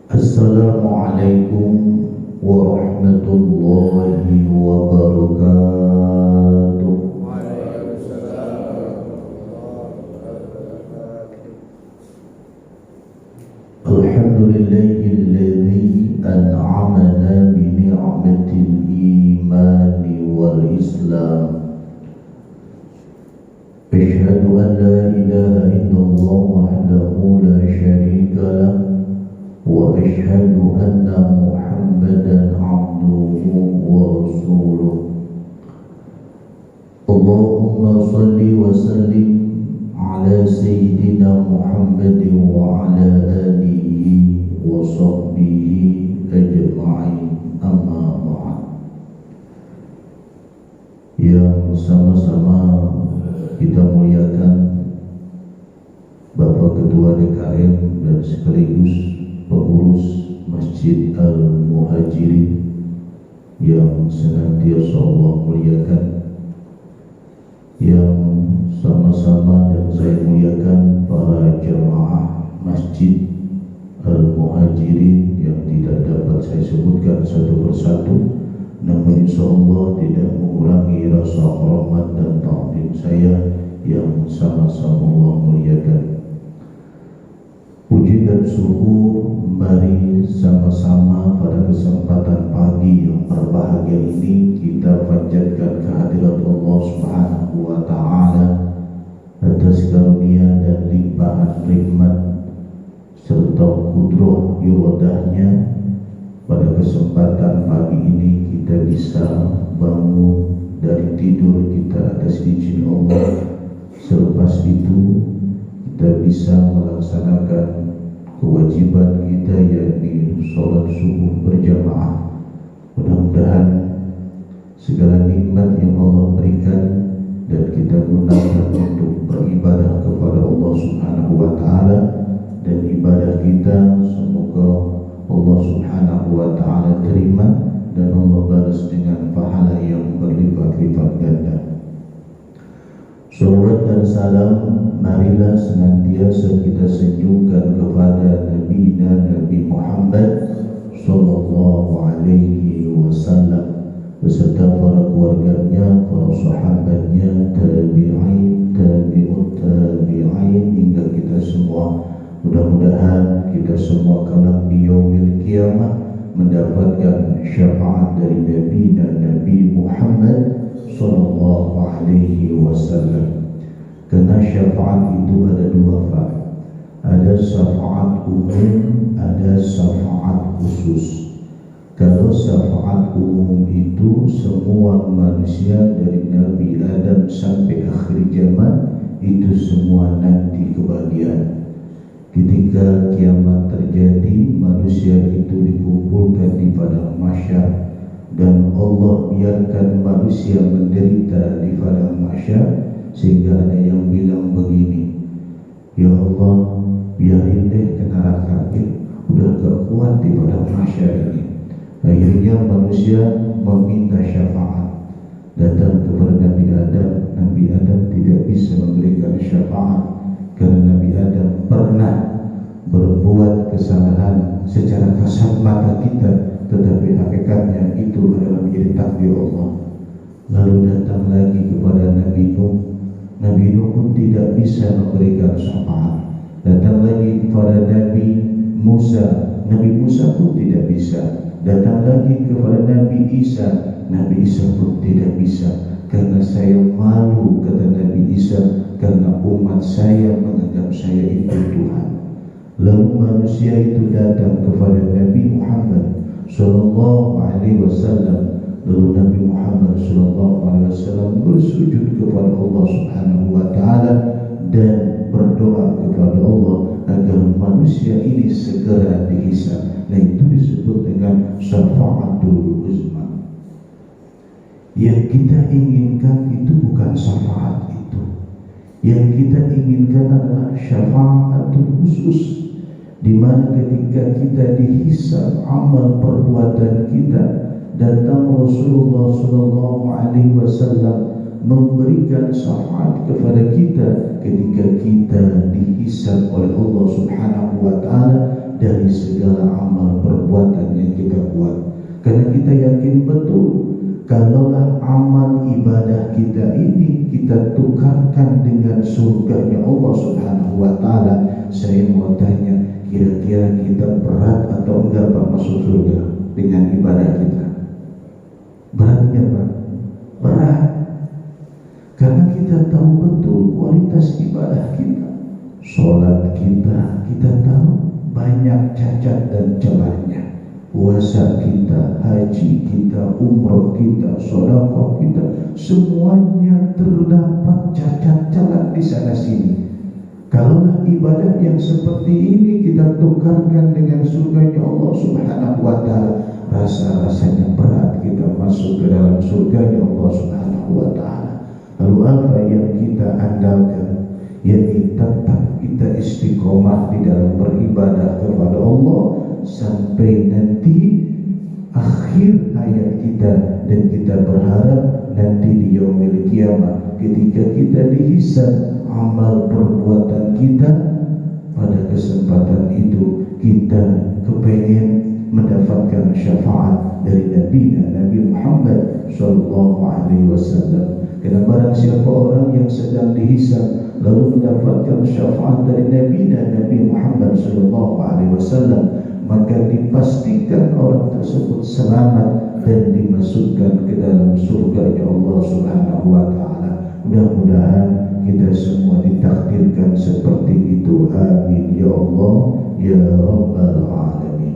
Assalamualaikum warahmatullahi wabarakatuh. Alhamdulillahilladzi an'amana bi ni'matil imani wal islam. Asyhadu an la ilaha illallah wahdahu la syarika lah wa asyhadu anna Muhammadan abduhu wa rasuluh. Allahumma salli wa sallim ala sayyidina Muhammadin wa ala alihi wa sahbihi ajma'in, amma ba'd. Yang sama-sama kita muliakan Bapak Ketua DKM dan sekaligus pengurus Masjid Al-Muhajirin yang senantiasa Allah muliakan, yang sama-sama dan saya muliakan para jemaah Masjid Al-Muhajirin yang tidak dapat saya sebutkan satu persatu, namun insyaallah tidak mengurangi rasa hormat dan ta'zim saya yang sama-sama Allah muliakan. Puji dan syukur mari sama-sama pada kesempatan pagi yang berbahagia ini kita panjatkan kehadirat Allah Subhanahu wa taala atas karunia dan limpahan nikmat serta kudrah iradahnya. Pada kesempatan pagi ini kita bisa bangun dari tidur kita atas izin Allah. Selepas itu kita bisa melaksanakan kewajiban kita, yakni sholat subuh berjamaah. Mudah-mudahan segala nikmat yang Allah berikan dan kita gunakan untuk beribadah kepada Allah Subhanahu wa taala, dan ibadah kita semoga Allah Subhanahu wa taala terima dan Allah balas dengan pahala yang berlipat-lipat ganda. Salawat dan salam marilah senantiasa kita senyumkan kepada Nabi Muhammad sallallahu alaihi wasallam beserta para keluarganya, para sahabatnya, tabi'in, tabi'ut tabi'in hingga kita semua. Mudah-mudahan kita semua kelak di yaumil qiyamah mendapatkan syafaat dari Nabi Muhammad sallallahu alaihi wasallam. Karena syafaat itu ada dua fa'il. Ada syafaat umum, ada syafaat khusus. Kalau syafaat umum itu semua manusia dari Nabi Adam sampai akhir zaman itu semua nanti kebahagiaan. Ketika kiamat terjadi, manusia itu dikumpulkan di padang mahsyar dan Allah biarkan manusia menderita di padang mahsyar sehingga ada yang bilang begini, ya Allah, biarin deh ke neraka, udah gak kuat di padang mahsyar ini. Akhirnya manusia meminta syafaat, datang kepada Nabi Adam. Nabi Adam tidak bisa memberikan syafaat karena Nabi Adam pernah berbuat kesalahan secara kasat mata kita, tetapi hakikatnya itu adalah menjadi takdir Allah. Lalu datang lagi kepada Nabi Nuh. Nabi Nuh pun tidak bisa memberikan syafaat. Datang lagi kepada Nabi Musa. Nabi Musa pun tidak bisa. Datang lagi kepada Nabi Isa. Nabi Isa pun tidak bisa. Karena saya malu, kata Nabi Isa, karena umat saya menganggap saya itu Tuhan. Lalu manusia itu datang kepada Nabi Muhammad sallallahu alaihi wasallam. Lalu Nabi Muhammad sallallahu alaihi wasallam bersujud kepada Allah Subhanahu wa taala dan berdoa kepada Allah agar manusia ini segera dihisab. Nah, itu disebut dengan syafa'atul uzma. Yang kita inginkan itu bukan syafaat itu. Yang kita inginkan adalah syafaatul khusus, di mana ketika kita dihisab amal perbuatan kita, datang Rasulullah sallallahu alaihi wasallam memberikan syafaat kepada kita ketika kita dihisab oleh dari segala amal perbuatan yang kita buat. Karena kita yakin betul, kalaulah amal ibadah kita ini kita tukarkan dengan surganya Allah Subhanahu wa Ta'ala, saya mau tanya, kira-kira kita berat atau enggak Pak masuk surga dengan ibadah kita? Berat enggak Pak? Berat. Karena kita tahu betul kualitas ibadah kita. Sholat kita tahu banyak cacat dan celahnya. Puasa kita, haji kita, umroh kita, sedekah kita, semuanya terdapat cacat celah di sana sini. Kalaulah ibadah yang seperti ini kita tukarkan dengan surganya Allah Subhanahu wa Ta'ala, rasa-rasanya berat kita masuk ke dalam surganya Allah Subhanahu wa Ta'ala. Lalu apa yang kita andalkan? Yaitu tetap kita istiqomah di dalam beribadah kepada Allah sampai nanti akhir hayat kita, dan kita berharap nanti di yaumil kiamah ketika kita dihisab amal perbuatan kita, pada kesempatan itu kita kepengen mendapatkan syafaat dari Nabi Muhammad sallallahu alaihi wasallam. Karena barang siapa orang yang sedang dihisab lalu mendapatkan syafaat dari Nabi Muhammad sallallahu alaihi wasallam, maka dipastikan orang tersebut selamat dan dimasukkan ke dalam surganya Allah Subhanahu wa Ta'ala. Mudah-mudahan kita semua ditakdirkan seperti itu. Amin ya Allah ya Rabbal Alamin.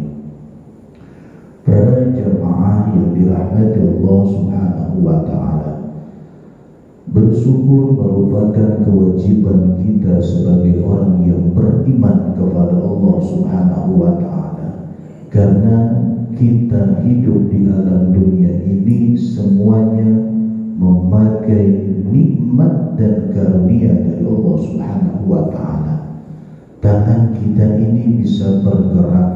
Para jamaah yang dirahmati Allah Subhanahu wa Ta'ala, bersyukur merupakan kewajiban kita sebagai orang yang beriman kepada Allah Subhanahu wa Ta'ala. Karena kita hidup di alam dunia ini semuanya memakai nikmat dan karunia dari Allah Subhanahu wa Ta'ala. Tangan kita ini bisa bergerak,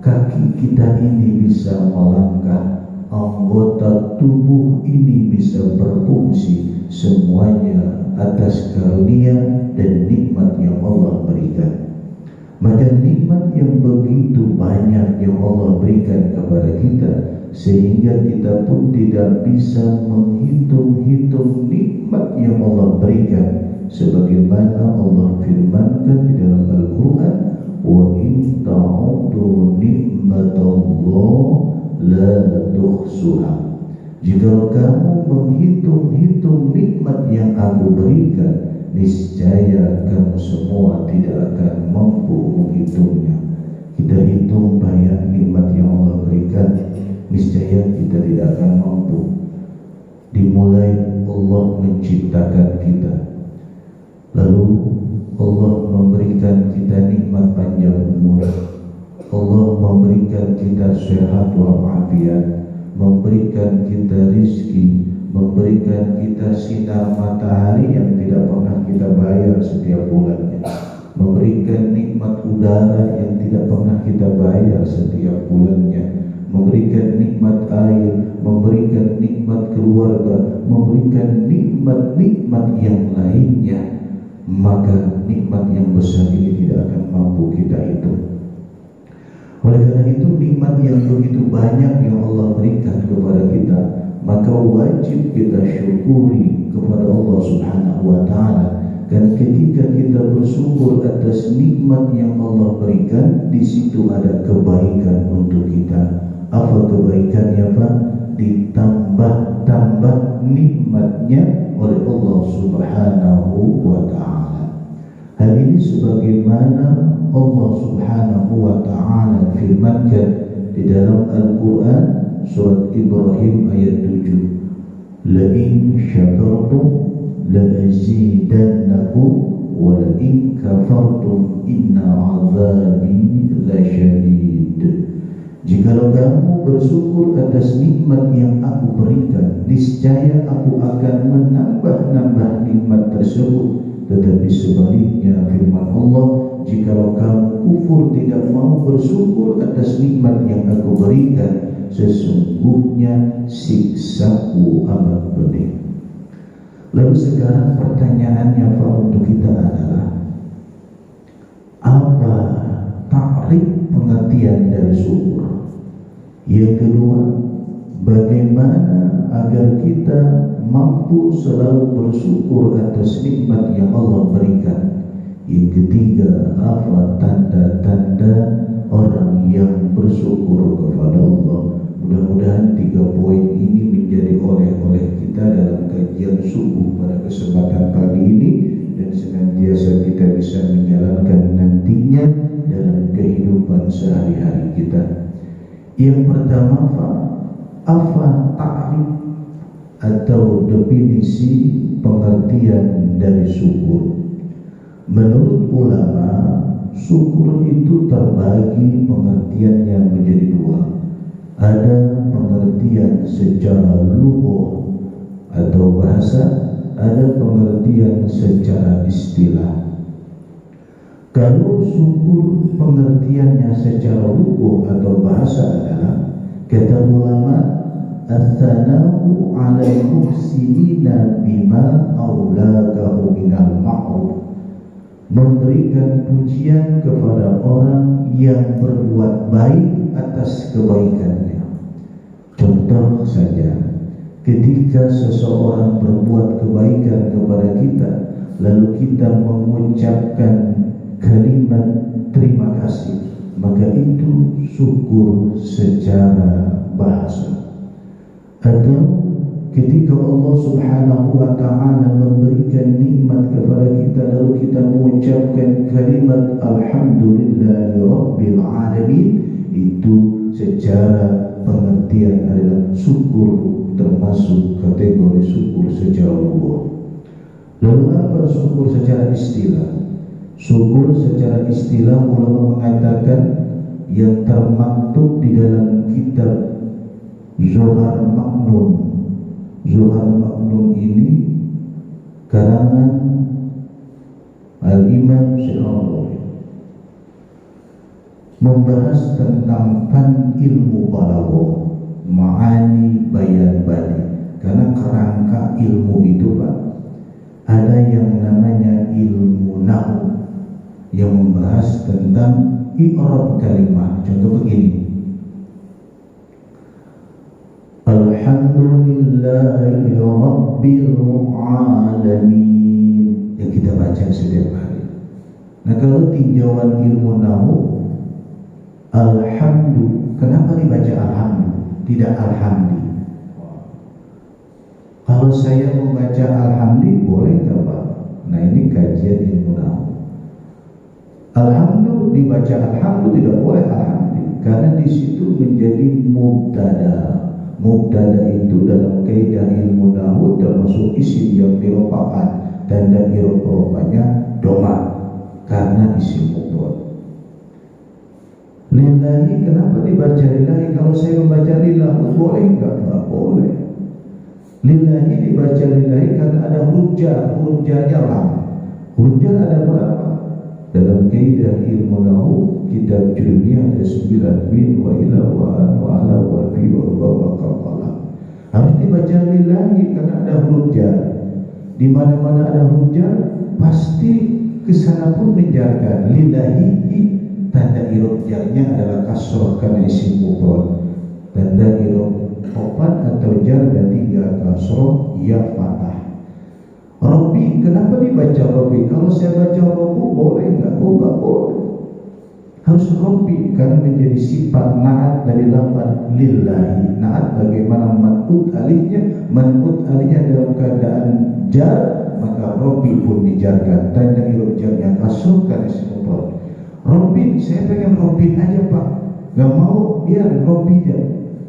kaki kita ini bisa melangkah, anggota tubuh ini bisa berfungsi, semuanya atas karunia dan nikmat yang Allah berikan. Maka nikmat yang begitu banyak yang Allah berikan kepada kita, sehingga kita pun tidak bisa menghitung-hitung nikmat yang Allah berikan, sebagaimana Allah firmankan di dalam Al-Quran, wa in ta'uddu nikmatallah la tuhsuha. Jika kamu menghitung-hitung nikmat yang aku berikan, niscaya kamu semua tidak akan mampu menghitungnya. Kita hitung banyak nikmat yang Allah berikan, niscaya kita tidak akan mampu. Dimulai Allah menciptakan kita, lalu Allah memberikan kita nikmat panjang umur, Allah memberikan kita sehat walafiat, memberikan kita rizki, memberikan kita sinar matahari yang tidak pernah kita bayar setiap bulannya, memberikan nikmat udara yang tidak pernah kita bayar setiap bulannya, memberikan nikmat air, memberikan nikmat keluarga, memberikan nikmat-nikmat yang lainnya. Maka nikmat yang besar ini tidak akan mampu kita hitung. Oleh karena itu, nikmat yang begitu banyak yang Allah berikan kepada kita, maka wajib kita syukuri kepada Allah Subhanahu wa Ta'ala. Dan ketika kita bersyukur atas nikmat yang Allah berikan, di situ ada kebaikan untuk kita. Apa kebaikannya Pak? Ditambah-tambah nikmatnya oleh Allah Subhanahu wa Ta'ala. Hal ini sebagaimana Allah Subhanahu wa Ta'ala firmankan di dalam Al-Quran surat Ibrahim ayat 7, la in syakartum la azidannakum wa la in kafartum inna azabi lasyadid. Jikalau kamu bersyukur atas nikmat yang aku berikan, niscaya aku akan menambah-nambah nikmat tersebut. Tetapi sebaliknya firman Allah, jikalau kamu kufur, tidak mau bersyukur atas nikmat yang aku berikan, sesungguhnya siksaku amat pedih. Lalu sekarang pertanyaannya Pak untuk kita adalah, apa takrif pengertian dari syukur. Yang kedua, bagaimana agar kita mampu selalu bersyukur atas nikmat yang Allah berikan. Yang ketiga, apa tanda-tanda orang yang bersyukur kepada Allah. Mudah-mudahan 3 poin ini menjadi oleh-oleh kita dalam kajian subuh pada kesempatan pagi ini, dan senantiasa kita bisa menjalankan nantinya dalam kehidupan sehari-hari kita. Yang pertama, apa ta'rif atau definisi pengertian dari syukur. Menurut ulama, syukur itu terbagi pengertiannya menjadi 2. Ada pengertian secara lugah atau bahasa, ada pengertian secara istilah. Kalau syukur pengertiannya secara lugah atau bahasa adalah, kata ulama, as-sana'u 'alal muhsinina bima aulakahu minal ma'ruf, memberikan pujian kepada orang yang berbuat baik atas kebaikannya. Contoh saja, ketika seseorang berbuat kebaikan kepada kita, lalu kita mengucapkan kalimat terima kasih, maka itu syukur secara bahasa. Atau ketika Allah Subhanahu wa ta'ala memberikan nikmat kepada kita, lalu kita mengucapkan kalimat alhamdulillahi rabbil alamin, itu secara pengertian adalah syukur, termasuk kategori syukur secara lugas. Lalu apa syukur secara istilah? Syukur secara istilah ulama mengatakan yang termaktub di dalam kitab Zuhar Maknun. Zuhar Maknun ini karangan Al-Imam Syekh, membahas tentang fan ilmu balaghah, ma'ani bayan badi. Karena kerangka ilmu itu, Pak, ada yang namanya ilmu nahwu yang membahas tentang i'rab kalimat. Contoh begini, alhamdulillahi rabbil alamin, yang kita baca setiap hari. Nah, kalau tinjauan ilmu nahwu, alhamdu, kenapa dibaca alhamdu, tidak alhamdi? Kalau saya membaca alhamdi, boleh nggak, Pak? Nah, ini kajian ilmu nahwu. Alhamdu dibaca alhamdu, tidak boleh alhamdi, karena di situ menjadi mubtada. Mubtada itu dalam kaidah ilmu nahwu termasuk isim yang dirofa'kan, tanda irofa'nya doma karena isim mubtada. Lillahi, kenapa dibaca lillahi? Kalau saya membaca lillahi, boleh enggak? Enggak boleh. Lillahi dibaca lillahi karena ada hujjah, hujjahnya lam. Hujjah ada berapa? Dalam kaidah ilmu nahwu, kitab Jurmiyah ada 9 bin wa ila wa an wa ala wa fi wa qala. Harus dibaca lillahi karena ada hujjah. Di mana-mana ada hujjah, pasti kesana pun menjarkan lillahi. Tanda irob jarnya adalah kasroh karena isim mufrad. Tanda irob opan atau jar dan 3 kasroh, ya fathah. Robbi, kenapa dibaca Robbi? Kalau saya baca Robbu, boleh enggak? Oh, enggak boleh. Harus Robbi karena menjadi sifat naat dari lafaz lillahi. Naat bagaimana man'ut alihnya? Man'ut alihnya dalam keadaan jar, maka Robbi pun dijarkan. Tanda irob jarnya kasroh karena isim mufrad. Robin, saya pengen Robin aja, Pak. Gak mau, biar Robin aja.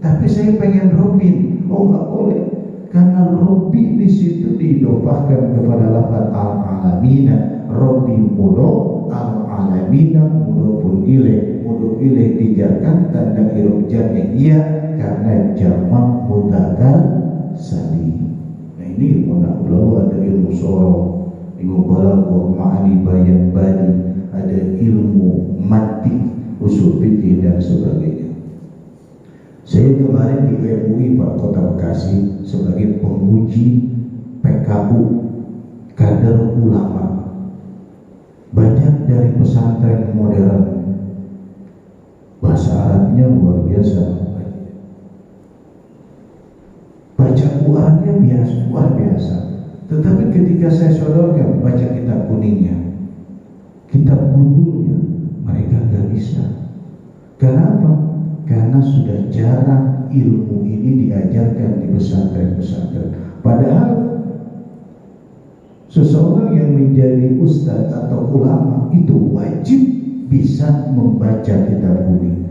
Tapi saya pengen Robin. Oh, gak boleh. Karena Robin di situ didofahkan kepada lafaz al-alamina. Robin mudo, al-alamina mudo pun ilaih. Mudo ilaih dijarkan tanda irob jarnya iya karena jamak mudzakkar salim. Nah, ini ilmu nahwu. Ada ilmu soroh, ilmu balaghah, ma'ani bayan badi, ada ilmu mati, usul fikih dan sebagainya. Saya kemarin di MUI, Pak, Kota Bekasi sebagai penguji PKU kader ulama. Banyak dari pesantren modern, bahasa Arabnya luar biasa, baca Qurannya biasa, luar biasa. Tetapi ketika saya sodorkan baca kitab kuningnya, kitab gundulnya, mereka gak bisa. Kenapa? Karena sudah jarang ilmu ini diajarkan di pesantren-pesantren. Padahal seseorang yang menjadi ustadz atau ulama itu wajib bisa membaca kitab kuning.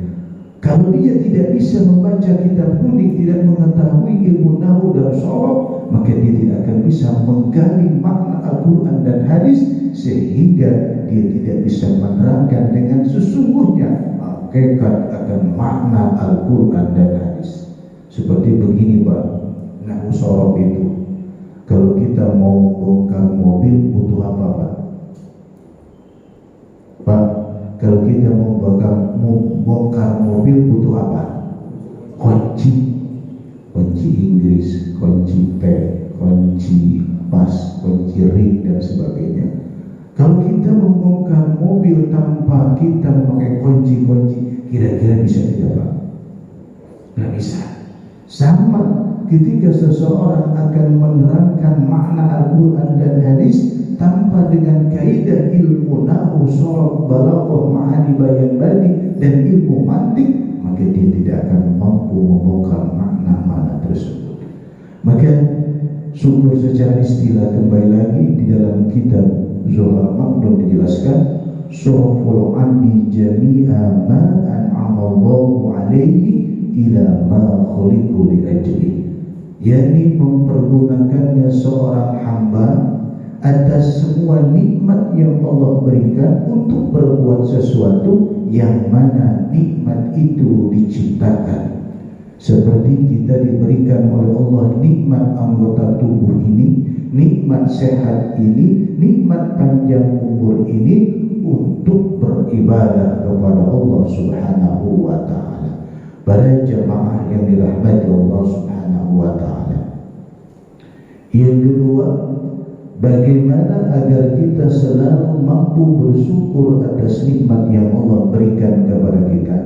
Kalau dia tidak bisa membaca kitab kuning, tidak mengetahui ilmu nahwu dan sorof, maka dia tidak akan bisa menggali makna Al-Quran dan hadis, sehingga dia tidak bisa menerangkan dengan sesungguhnya hakikat akan makna Al-Quran dan hadis. Seperti begini Pak, nahwu sorof itu, kalau kita mau bongkar mobil butuh apa Pak? Pak, kalau kita mau bongkar mobil butuh apa? Kunci, kunci Inggris, kunci P, kunci pas, kunci ring dan sebagainya. Kalau kita membongkar mobil tanpa kita memakai kunci-kunci, kira-kira bisa tidak Pak? Nggak bisa. Sama ketika seseorang akan menerangkan makna Al-Quran dan hadis tanpa dengan kaidah ilmu nahwu, sorof, balaghah, ma'ani, bayan, badi dan ilmu mantik, maka dia tidak akan mampu membongkar makna-makna tersebut. Maka syukur secara istilah, kembali lagi di dalam kitab Zuhar Maknun dijelaskan, suraful amdi jami'a ma an'amallahu alaihi ila ma khuliqu li ajli, yakni mempergunakannya seorang hamba atas semua nikmat yang Allah berikan untuk berbuat sesuatu yang mana nikmat itu diciptakan. Seperti kita diberikan oleh Allah nikmat anggota tubuh ini, nikmat sehat ini, nikmat panjang umur ini untuk beribadah kepada Allah Subhanahu wa ta'ala. Para jamaah yang dirahmati Allah Subhanahu wa ta'ala, yang kedua, bagaimana agar kita selalu mampu bersyukur atas nikmat yang Allah berikan kepada kita.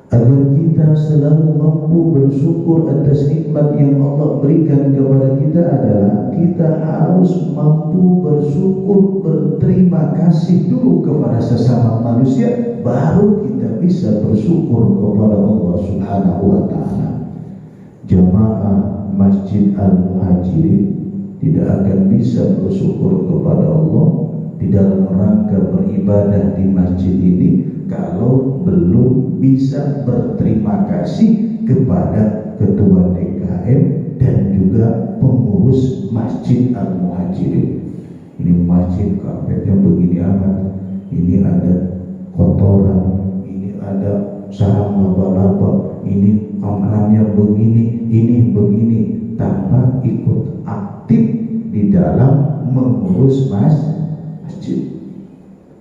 Agar kita selalu mampu bersyukur atas nikmat yang Allah berikan kepada kita adalah kita harus mampu bersyukur, berterima kasih dulu kepada sesama manusia, baru kita bisa bersyukur kepada Allah Subhanahu wa ta'ala. Jamaah Masjid Al-Muhajirin tidak akan bisa bersyukur kepada Allah di dalam rangka beribadah di masjid ini kalau belum bisa berterima kasih kepada ketua DKM dan juga pengurus Masjid Al-Muhajirin. Ini masjid karpetnya begini amat, ini ada kotoran, ini ada sarang laba-laba, ini kamarnya begini, ini begini, tanpa ikut aktif di dalam mengurus masjid.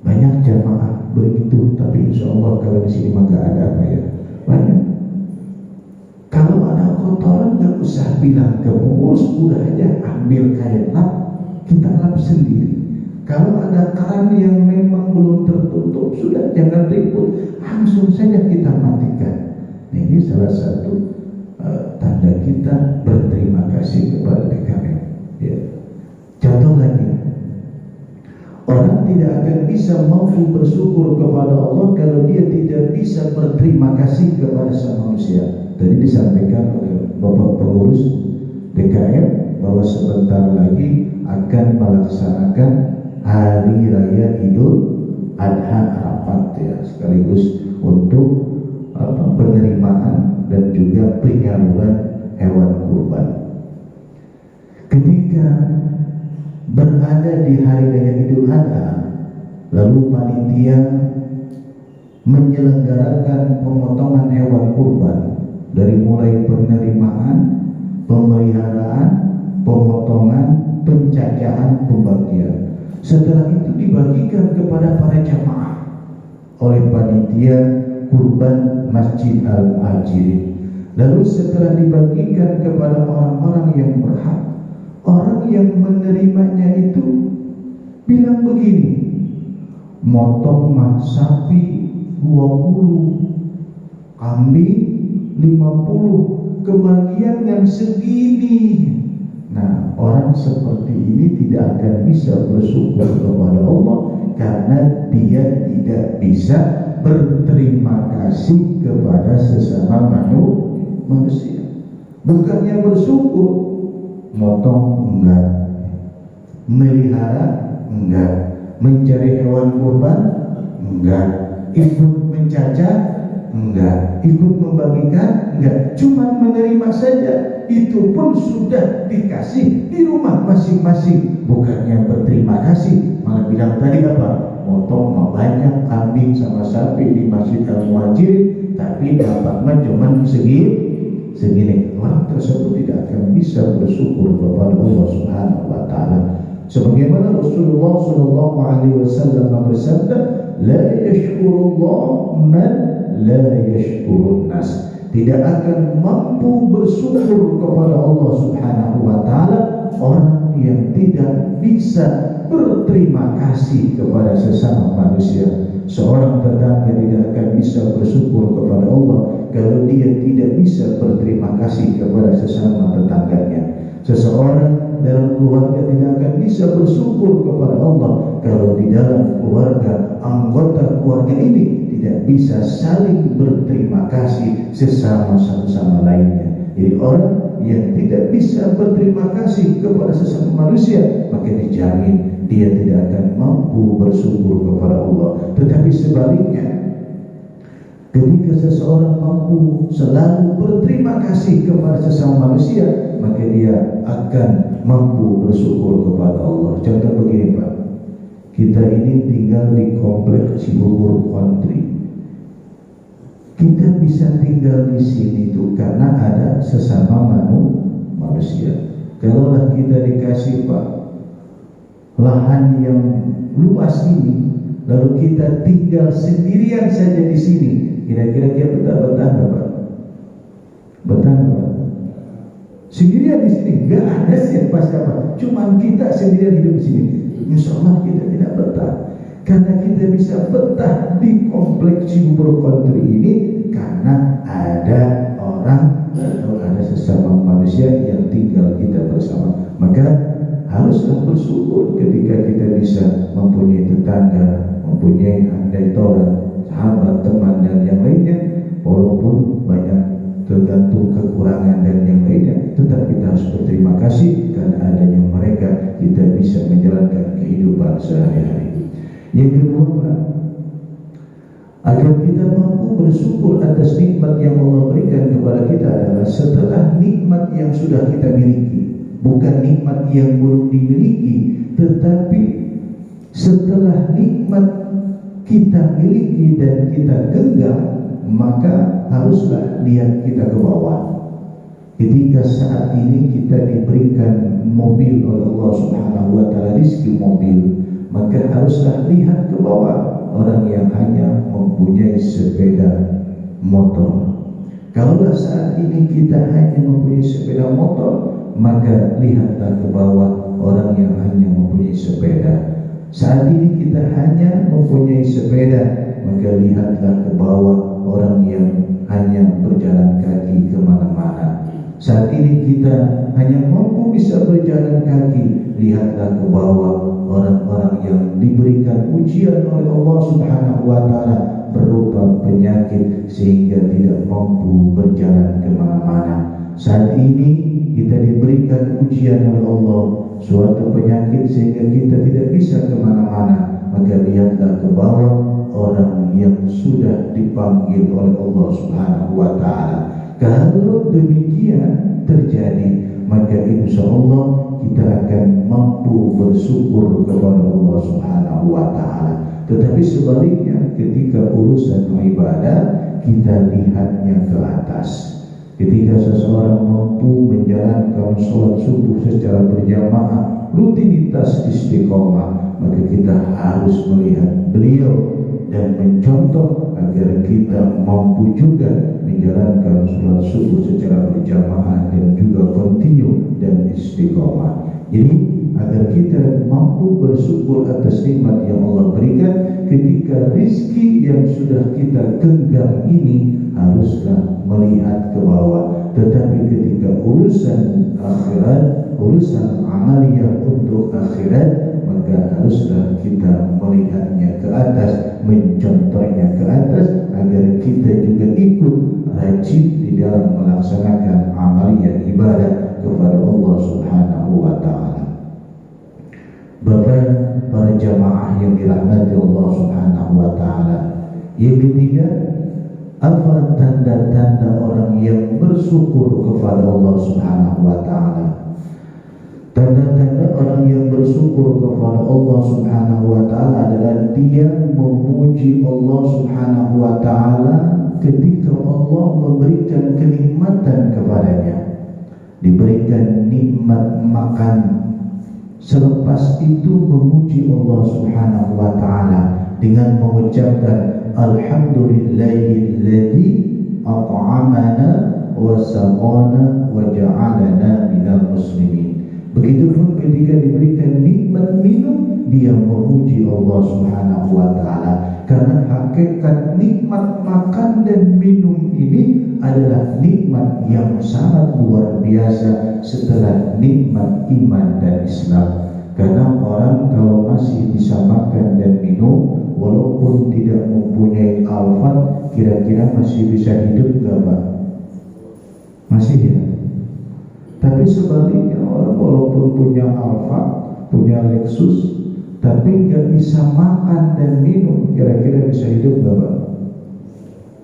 Banyak jamaah begitu, tapi insya Allah kalau di sini mah gak ada apa ya, banyak. Kalau ada kotoran gak usah bilang ke pengurus, udah aja ambil kain lap, kita lap sendiri. Kalau ada keran yang memang belum tertutup, sudah jangan ribut, langsung saja kita matikan. Nah, ini salah satu tanda kita berterima kasih kepada DKM. Ya. Contoh lagi, orang tidak akan bisa mampu bersyukur kepada Allah kalau dia tidak bisa berterima kasih kepada sama manusia. Tadi disampaikan oleh Bapak Pengurus DKM bahwa sebentar lagi akan melaksanakan Hari Raya Idul Adha Arafat, ya, sekaligus untuk penerimaan dan juga penyaluran hewan kurban. Ketika berada di Hari Raya Idul Adha, lalu panitia menyelenggarakan pemotongan hewan kurban dari mulai penerimaan, pemeliharaan, pemotongan, pencacahan, pembagian. Setelah itu dibagikan kepada para jamaah oleh panitia kurban Masjid Al-Muhajirin. Lalu setelah dibagikan kepada orang-orang yang berhak, orang yang menerimanya itu bilang begini, motong mah sapi 20 kambing, 50 kebagian dengan segini. Nah, orang seperti ini tidak akan bisa bersyukur kepada Allah karena dia tidak bisa berterima kasih kepada sesama manusia. Bukannya bersyukur, motong enggak, melihara enggak, mencari hewan kurban enggak, ikut mencaca enggak, ikut membagikan enggak, cuma menerima saja. Itu pun sudah dikasih di rumah masing-masing. Bukannya berterima kasih, malah bilang tadi apa? Motong banyak kambing sama sapi di Masjid Al-Muhajirin, tapi dapatnya cuma segini. Orang tersebut tidak akan bisa bersyukur kepada Allah Subhanahu wa taala. Sebagaimana Rasulullah sallallahu alaihi wasallam bersabda, la yashkurullah man la yashkurun nas. Tidak akan mampu bersyukur kepada Allah Subhanahu wa taala orang yang tidak bisa berterima kasih kepada sesama manusia. Seorang tetangga tidak akan bisa bersyukur kepada Allah kalau dia tidak bisa berterima kasih kepada sesama tetangganya. Seseorang dalam keluarga tidak akan bisa bersyukur kepada Allah kalau di dalam keluarga, anggota keluarga ini tidak bisa saling berterima kasih sesama satu sama lainnya. Jadi orang yang tidak bisa berterima kasih kepada sesama manusia, maka dijamin dia tidak akan mampu bersyukur kepada Allah. Tetapi sebaliknya, ketika seseorang mampu selalu berterima kasih kepada sesama manusia, maka dia akan mampu bersyukur kepada Allah. Contoh begini Pak, kita ini tinggal di kompleks Cibubur Country. Kita bisa tinggal di sini itu karena ada sesama manusia. Kalaulah kita dikasih Pak lahan yang luas ini, lalu kita tinggal sendirian saja di sini, kira-kira kita betah Pak? Betah Pak? Sendirian di sini, nggak ada siapa-siapa, cuman kita sendirian hidup di sini. Insya Allah kita tidak betah. Karena kita bisa betah di kompleks Cibubur Country ini karena ada orang atau ada sesama manusia yang tinggal kita bersama. Maka haruslah bersyukur ketika kita bisa mempunyai tetangga, mempunyai andai taulan, sahabat, teman dan yang lainnya. Walaupun banyak tergantung kekurangan dan yang lainnya, tetap kita harus berterima kasih karena adanya mereka kita bisa menjalankan kehidupan sehari-hari. Yang kedua Pak, agar kita mampu bersyukur atas nikmat yang Allah berikan kepada kita adalah setelah nikmat yang sudah kita miliki, bukan nikmat yang belum dimiliki, tetapi setelah nikmat kita miliki dan kita genggam, maka haruslah lihat kita ke bawah. Ketika saat ini kita diberikan mobil oleh Allah Subhanahu wa taala, rezeki mobil, maka haruslah lihat ke bawah orang yang hanya mempunyai sepeda motor. Kalau saat ini kita hanya mempunyai sepeda motor, maka lihatlah ke bawah orang yang hanya mempunyai sepeda. Saat ini kita hanya mempunyai sepeda, maka lihatlah ke bawah orang yang hanya berjalan kaki kemana-mana. Saat ini kita hanya mampu bisa berjalan kaki, lihatlah ke bawah orang-orang yang diberikan ujian oleh Allah Subhanahu wa taala berupa penyakit sehingga tidak mampu berjalan kemana-mana. Saat ini kita diberikan ujian oleh Allah suatu penyakit sehingga kita tidak bisa kemana-mana, maka lihatlah ke bawah orang yang sudah dipanggil oleh Allah Subhanahu wa taala. Kalau demikian terjadi, maka insya Allah kita akan mampu bersyukur kepada Allah Subhanahu wa taala. Tetapi sebaliknya, ketika urusan ibadah, kita lihatnya ke atas. Ketika seseorang mampu menjalankan sholat subuh secara berjamaah, rutinitas istiqomah, maka kita harus melihat beliau dan mencontoh agar kita mampu juga menjalankan sholat subuh secara berjamaah dan juga kontinu dan istiqomah. Jadi agar kita mampu bersyukur atas nikmat yang Allah berikan. Ketika rizki yang sudah kita genggam ini haruslah melihat ke bawah, tetapi ketika urusan akhirat, urusan amaliyah untuk akhirat, maka haruslah kita melihatnya ke atas, mencontohnya ke atas, agar kita juga ikut rajin di dalam melaksanakan amaliyah ibadah kepada Allah Subhanahu wa ta'ala. Bapak, para jamaah yang dirahmati Allah Subhanahu wa ta'ala, yang ketiga, apa tanda-tanda orang yang bersyukur kepada Allah Subhanahu wa ta'ala? Tanda-tanda orang yang bersyukur kepada Allah Subhanahu wa ta'ala adalah dia memuji Allah Subhanahu wa ta'ala ketika Allah memberikan kenikmatan kepadanya. Diberikan nikmat makan, selepas itu memuji Allah Subhanahu wa ta'ala dengan mengucapkan alhamdulillahilladzi at'amana wa saqana wa ja'alana minal muslimin. Begitupun ketika diberikan nikmat minum, dia memuji Allah Subhanahu wa ta'ala, karena hakikat nikmat makan dan minum ini adalah nikmat yang sangat luar biasa setelah nikmat iman dan Islam. Karena orang kalau masih bisa makan dan minum, walaupun tidak mempunyai alfat, kira-kira masih bisa hidup gak Pak? Masih ya? Tapi sebaliknya, orang walaupun punya alfat, punya Lexus, tapi gak bisa makan dan minum, kira-kira bisa hidup gak Pak?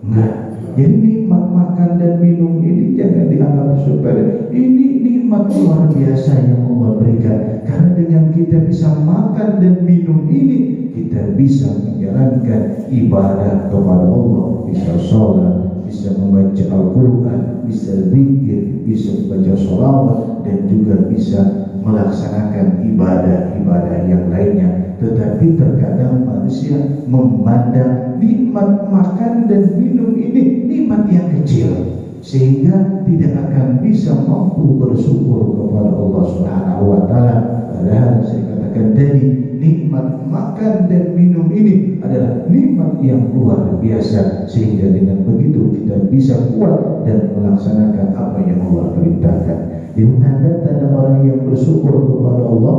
Enggak. Jadi nikmat makan dan minum ini jangan dianggap sepele. Ini nikmat luar biasa yang Allah berikan. Karena dengan kita bisa makan dan minum ini, kita bisa menjalankan ibadah kepada Allah, bisa sholat, bisa membaca Al-Quran, bisa zikir, bisa membaca sholawat, dan juga bisa melaksanakan ibadah-ibadah yang lainnya. Tetapi terkadang manusia memandang nikmat makan dan minum ini nikmat yang kecil, sehingga tidak akan bisa mampu bersyukur kepada Allah Subhanahu wa ta'ala. Padahal saya katakan tadi, nikmat makan dan minum ini adalah nikmat yang luar biasa, sehingga dengan begitu kita bisa kuat dan melaksanakan apa yang Allah perintahkan. Jadi tanda-tanda orang yang bersyukur kepada Allah,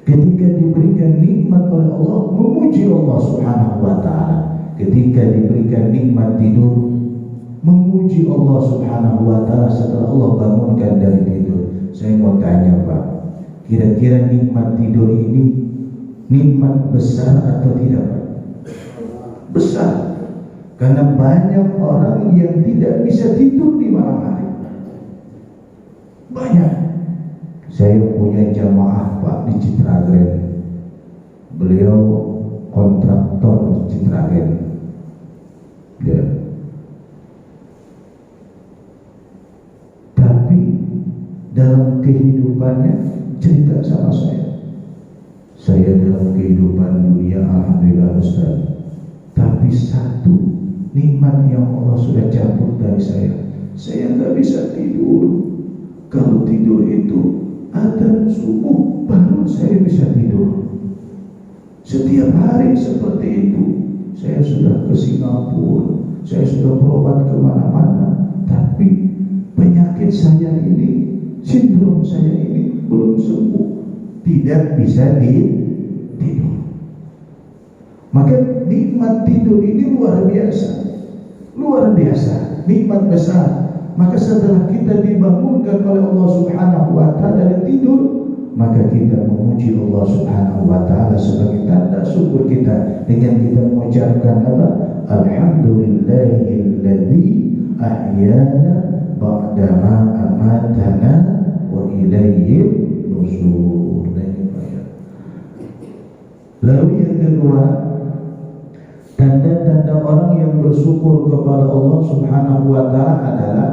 ketika diberikan nikmat oleh Allah, memuji Allah Subhanahu wa ta'ala. Ketika diberikan nikmat tidur, memuji Allah Subhanahu wa ta'ala setelah Allah bangunkan dari tidur. Saya mau tanya Pak, kira-kira nikmat tidur ini nikmat besar atau tidak Pak? Besar. Karena banyak orang yang tidak bisa tidur di malam hari. Banyak. Saya punya jamaah Pak di Citragen. Beliau kontraktor di Citragen. Ya. Tapi dalam kehidupannya cerita sama saya dalam kehidupan dunia alhamdulillah Ustaz, tapi satu nikmat yang Allah sudah cabut dari saya nggak bisa tidur. Kalau tidur itu adzan subuh baru saya bisa tidur. Setiap hari seperti itu. Saya sudah ke Singapura, saya sudah berobat kemana-mana, tapi penyakit saya ini, sindrom saya ini belum sembuh, tidak bisa tidur. Maka nikmat tidur ini luar biasa, nikmat besar. Maka setelah kita dibangunkan oleh Allah Subhanahu wa ta'ala dari tidur, maka kita memuji Allah Subhanahu wa ta'ala sebagai tanda syukur kita dengan kita mengucapkan apa? Alhamdulillahilladzi ahyana ba'dama amatana wa ilayhi nusyur. Lalu yang kedua, tanda-tanda orang yang bersyukur kepada Allah Subhanahu wa ta'ala adalah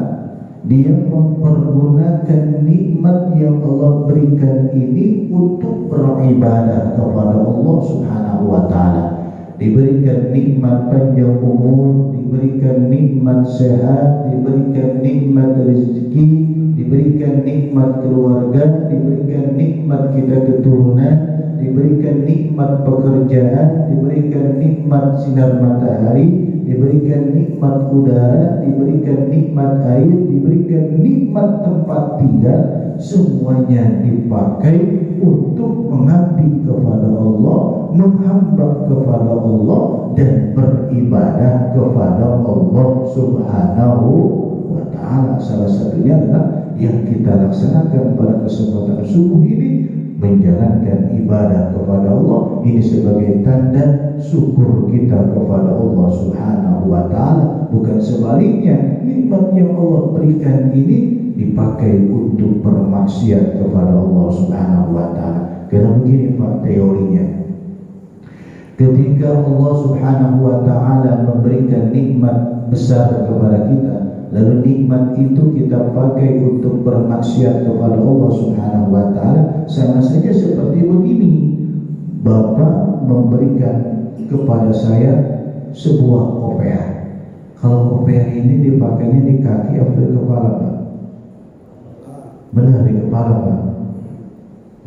dia mempergunakan nikmat yang Allah berikan ini untuk beribadah kepada Allah Subhanahu wa ta'ala. Diberikan nikmat panjang umur, diberikan nikmat sehat, diberikan nikmat rezeki, diberikan nikmat keluarga, diberikan nikmat kita keturunan, diberikan nikmat pekerjaan, diberikan nikmat sinar matahari, diberikan nikmat udara, diberikan nikmat air, diberikan nikmat tempat tinggal, semuanya dipakai untuk mengabdi kepada Allah, menghamba kepada Allah, dan beribadah kepada Allah Subhanahu wa ta'ala. Salah satunya adalah yang kita laksanakan pada kesempatan subuh ini, menjalankan ibadah kepada Allah. Ini sebagai tanda syukur kita kepada Allah Subhanahu wa ta'ala. Bukan sebaliknya, nikmat yang Allah berikan ini dipakai untuk bermaksiat kepada Allah Subhanahu wa ta'ala. Karena begini Pak teorinya, ketika Allah Subhanahu wa ta'ala memberikan nikmat besar kepada kita, lalu nikmat itu kita pakai untuk bermaksiat kepada Allah Subhanahu wa ta'ala, sama saja seperti begini. Bapak memberikan kepada saya sebuah OPR. Kalau OPR ini dipakainya di kaki atau di kepala Pak? Benar, di kepala Pak.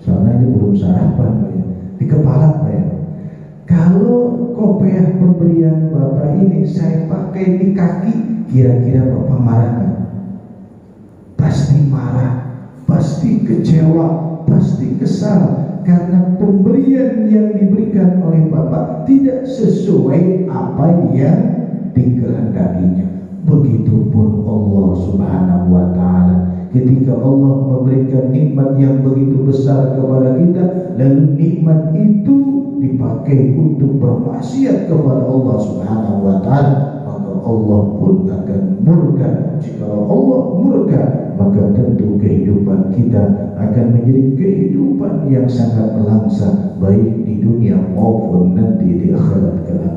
Soalnya ini belum sarapan Pak ya. Di kepala Pak ya. Kalau kopiah pemberian Bapak ini saya pakai di kaki, kira-kira Bapak marah nggak? Pasti marah, pasti kecewa, pasti kesal, karena pemberian yang diberikan oleh Bapak tidak sesuai apa yang dikehendakinya. Begitupun Allah Subhanahu wa ta'ala, ketika Allah memberikan nikmat yang begitu besar kepada kita, lalu nikmat itu dipakai untuk bermaksiat kepada Allah Subhanahu wa ta'ala, maka Allah pun akan murka. Jika Allah murka, maka tentu kehidupan kita akan menjadi kehidupan yang sangat langsa, baik di dunia maupun nanti di akhirat kelak.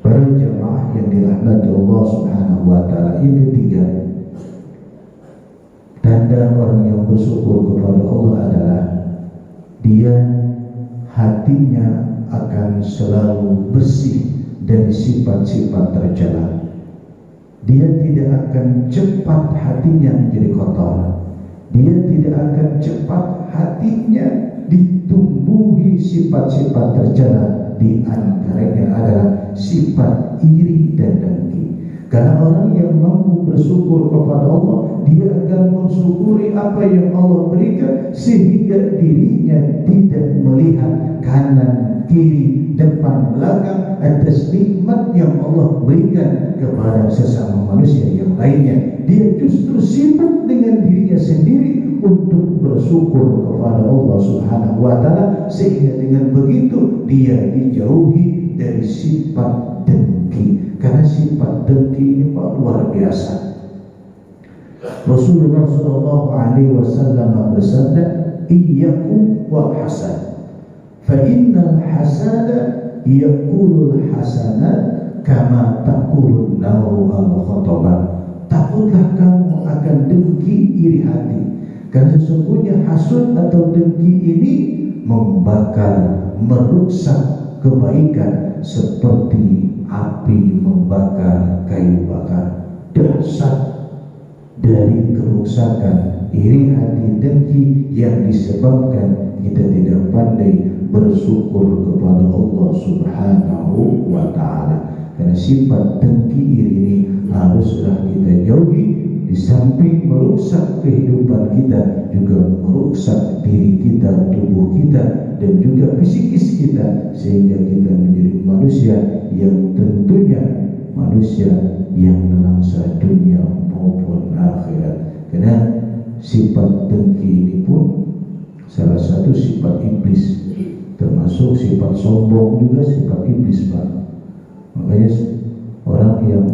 Para jemaah yang dirahmati Allah Subhanahu wa ta'ala, yang ketiga, tanda orang yang bersyukur kepada Allah adalah dia hatinya akan selalu bersih dari sifat-sifat tercela. Dia tidak akan cepat hatinya menjadi kotor. Dia tidak akan cepat hatinya ditumbuhi sifat-sifat tercela. Di antaranya adalah sifat iri dan dengki. Karena orang yang mampu bersyukur kepada Allah, dia akan mensyukuri apa yang Allah berikan, sehingga dirinya tidak melihat kanan, kiri, depan, belakang atas nikmat yang Allah berikan kepada sesama manusia yang lainnya. Dia justru sibuk dengan dirinya sendiri untuk bersyukur kepada Allah Subhanahu wa ta'ala, sehingga dengan begitu dia dijauhi dari sifat dengki. Karena sifat dengki ini Pak luar biasa. Rasulullah sallallahu alaihi wasallam bersabda, "Iyyakum wal hasad, fa innal hasada yaqulul hasanat kama taqulun naru al-khatabah." Takutlah kamu akan dengki iri hati, karena sesungguhnya hasud atau dengki ini membakar, merusak kebaikan seperti api membakar kayu bakar. Dasar dari kerusakan iri hati, dengki, yang disebabkan kita tidak pandai bersyukur kepada Allah Subhanahu wa ta'ala. Karena sifat dengki iri ini haruslah kita jauhi. Di samping merusak kehidupan kita, juga merusak diri kita, tubuh kita, dan juga psikis kita, sehingga kita menjadi manusia yang tentunya manusia yang nelangsa dunia maupun akhirat. Karena sifat dengki ini pun salah satu sifat iblis, termasuk sifat sombong juga sifat iblis Pak. Makanya orang yang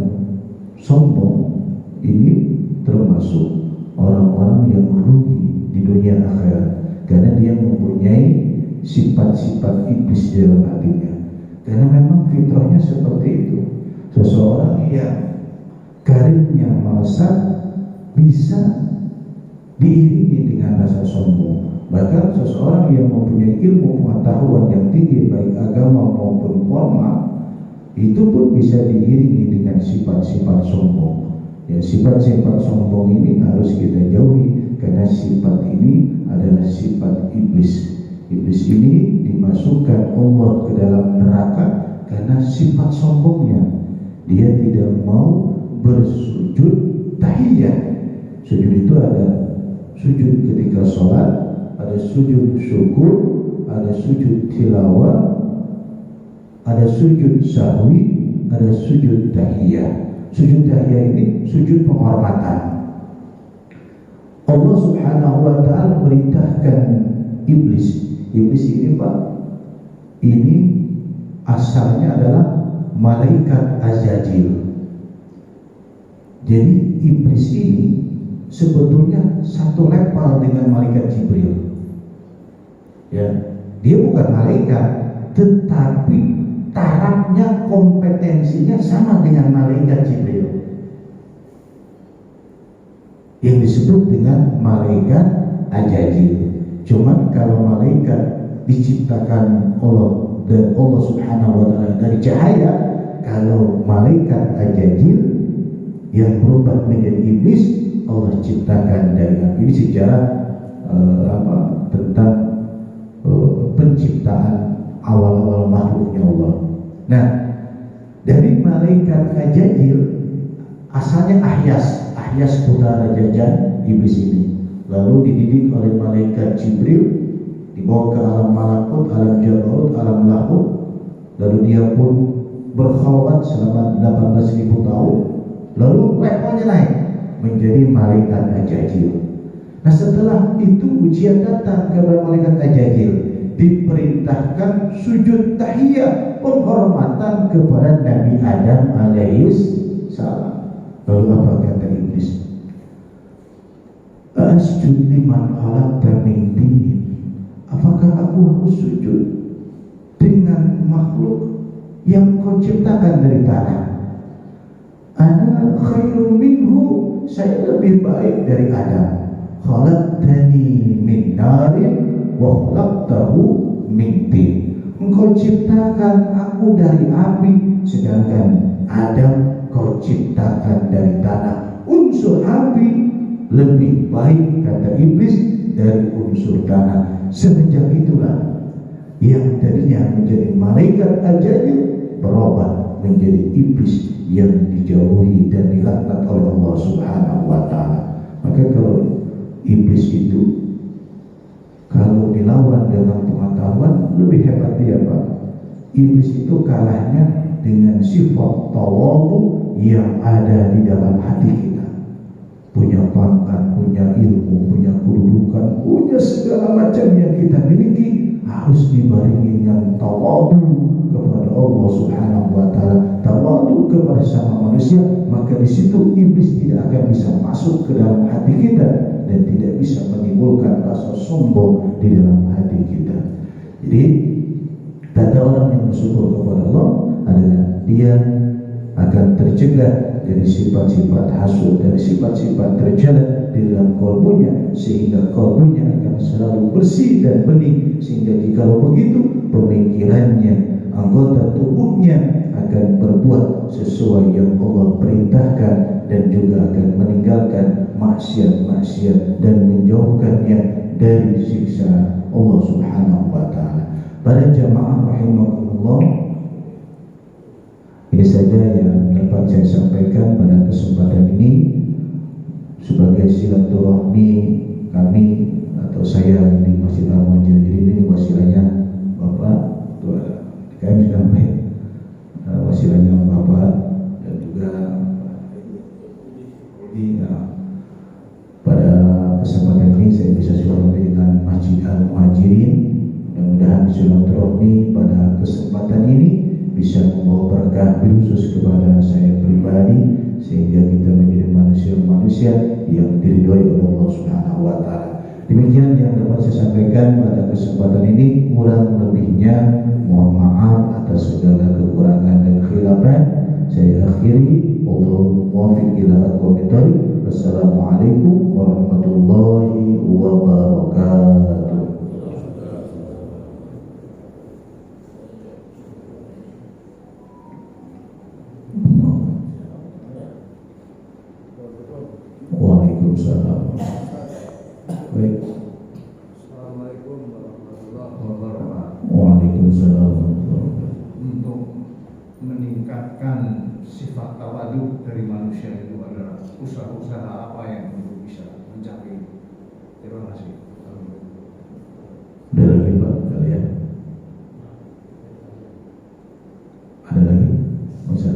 sombong ini termasuk orang-orang yang merugi di dunia akhirat, karena dia mempunyai sifat-sifat iblis di dalam hatinya. Karena memang fitrahnya seperti itu. Seseorang yang karirnya melesat bisa diiringi dengan rasa sombong. Bahkan seseorang yang mempunyai ilmu pengetahuan yang tinggi, baik agama maupun formal, itu pun bisa diiringi dengan sifat-sifat sombong. Ya, sifat-sifat sombong ini harus kita jauhi, karena sifat ini adalah sifat iblis. Iblis ini dimasukkan Allah ke dalam neraka karena sifat sombongnya. Dia tidak mau bersujud tahiyat. Sujud itu ada sujud ketika sholat, ada sujud syukur, ada sujud tilawah, ada sujud sahwi, ada sujud tahiyat. Sujud tahiyat ini sujud penghormatan. Allah Subhanahu wa ta'ala merintahkan iblis. Iblis ini Pak, ini asalnya adalah malaikat Azazil. Jadi iblis ini sebetulnya satu level dengan malaikat Jibril. Ya, dia bukan malaikat, tetapi tarafnya, kompetensinya sama dengan malaikat Jibril, yang disebut dengan malaikat Azazil. Cuman kalau malaikat diciptakan dan Allah Subhanahu wa ta'ala dari cahaya, kalau malaikat Azazil yang berubah menjadi iblis, Allah ciptakan dari api. Ini sejarah tentang penciptaan awal-awal makhluknya Allah. Nah, dari malaikat Azazil asalnya Ahyas putra Jajan iblis ini. Lalu dididik oleh malaikat Jibril, dibawa ke alam malakut, alam jabarut, alam lahut. Lalu dia pun berkhawat selama 18.000 tahun. Lalu levelnya naik menjadi malaikat Azazil. Nah, setelah itu ujian datang kepada malaikat Azazil, diperintahkan sujud tahiyat, penghormatan kepada Nabi Adam alaihis salam. Lalu apa kata iblis? Asjud liman khalaqta min tin. Apakah aku harus sujud dengan makhluk yang kau ciptakan dari tanah? Ana khairum minhu, saya lebih baik dari Adam. Khalaqtani min narin wa khalaqtahu min tin. Engkau ciptakan aku dari api, sedangkan Adam kau ciptakan dari tanah. Unsur api lebih baik, kata iblis, dari unsur tanah. Semenjak itulah yang tadinya menjadi malaikat Azazil berubah menjadi iblis yang dijauhi dan dilaknat oleh Allah Subhanahu wa ta'ala. Maka kalau iblis itu kalau dilawan dengan pengetahuan, lebih hebat dia Pak. Iblis itu kalahnya dengan sifat tawadhu yang ada di dalam hati kita. Punya pangkat, punya ilmu, punya kedudukan, punya segala macam yang kita miliki, harus dibarengi dengan tawadhu kepada Allah Subhanahu wa ta'ala, tawadhu kepada sama manusia. Maka di situ iblis tidak akan bisa masuk ke dalam hati kita dan tidak bisa menimbulkan rasa sombong di dalam hati kita. Jadi tanda orang yang bersyukur kepada Allah adalah dia akan tercegah dari sifat-sifat hasud, dari sifat-sifat tercela di dalam kalbunya, sehingga kalbunya akan selalu bersih dan bening. Sehingga jikalau begitu, pemikirannya, anggota tubuhnya akan berbuat sesuai yang Allah perintahkan, dan juga akan meninggalkan maksiat-maksiat dan menjauhkannya dari siksa Allah Subhanahu wa ta'ala. Para jamaah rahimakumullah, ini saja yang dapat saya sampaikan pada kesempatan ini sebagai silaturahmi kami atau saya di Masjid Al-Muhajirin. Ini wasilahnya Bapak Ketua DKM sampai wasilahnya Bapak dan juga pada kesempatan ini saya bisa silaturahmi dengan Masjid Al-Muhajirin. Mudah-mudahan silaturahmi pada kesempatan ini bisa membawa berkah khusus kepada saya pribadi, sehingga kita menjadi manusia-manusia yang diridhoi oleh Allah Subhanahu wa ta'ala. Demikian yang dapat saya sampaikan pada kesempatan ini. Kurang lebihnya mohon maaf atas segala kekurangan dan khilafan. Saya akhiri, wallahu muwaffiq ila aqwamit thoriq. Wassalamualaikum warahmatullahi wabarakatuh. Waalaikumsalam. meningkatkan sifat tawadu dari manusia itu adalah usaha-usaha apa yang untuk bisa mencapai itu. Terima kasih. Ada lagi Pak kalian? Ada lagi? Bisa?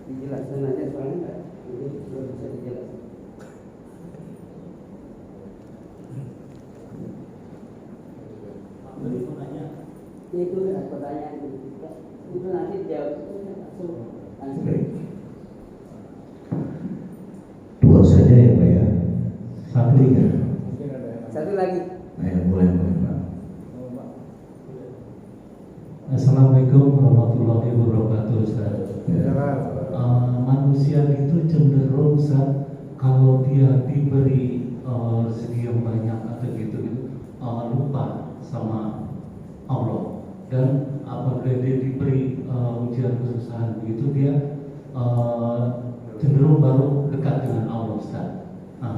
Dijelaskan aja soalnya ini belum bisa dijelaskan. Itu pertanyaan itu nanti jawab langsung. Baik. Dua saja ya Pak ya. Satu ya. Satu lagi. Boleh Pak. Assalamualaikum warahmatullahi wabarakatuh Ustaz. Manusia itu cenderung Ustaz, kalau dia diberi rezeki yang banyak atau gitu lupa sama Allah, dan apabila dia diberi ujian kesusahan begitu dia cenderung baru dekat dengan Allah Ustaz.